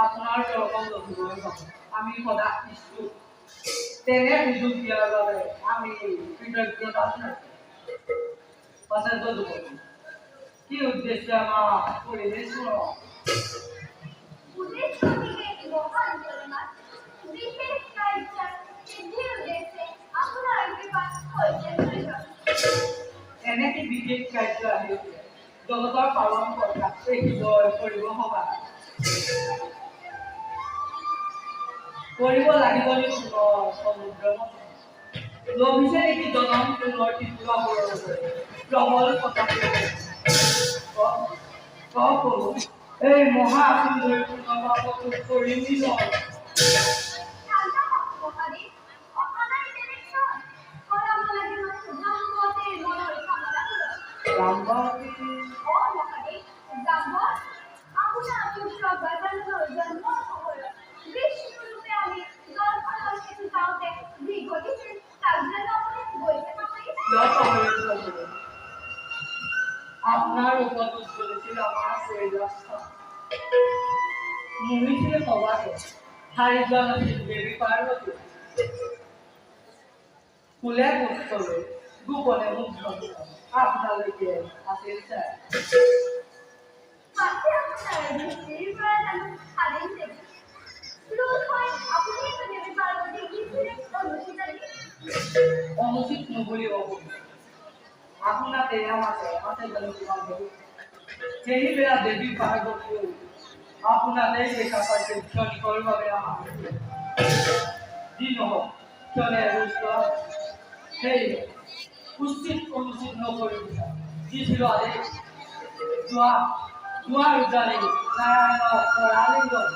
আপনার যখন আমি সদা কিছু তেনে সুযোগ দিয়ার বাবে আমি কৃতজ্ঞতা জানাই। কি উদ্দেশ্যে আমার পরিবেশ এনে কি বিশেষ কাৰ্য আহিছে জগতৰ পালন কৰা এই হৃদয় কৰিব সভা কৰিব লাগিব সমুদ্ৰ লভিছে নেকি জনম পুনৰ টিপুৱা প্ৰবল কথা এই মহা সুন্দৰ কৰিম আপনার উপদেশ করেছিল আমার শরীরস্থা মুনিছিলে সবাকে হারিজন দেবী পার্বতী ফুলে পুষ্পলে গোপনে মুগ্ধ আপনাদেরকে আসেন চাই অনুচিত নবলি আপনাতে আমাকে মাথায় গেল সেই বেলা দেবী পার্বতী আপনাদের দেখা পাইছে ক্ষণিকভাবে আমার দিন হোক চলে রুষ্ট সেই উচিত অনুচিত নকরি কি ছিল আদেশ জোয়ার উদ্যানে নারায়ণ আলিঙ্গন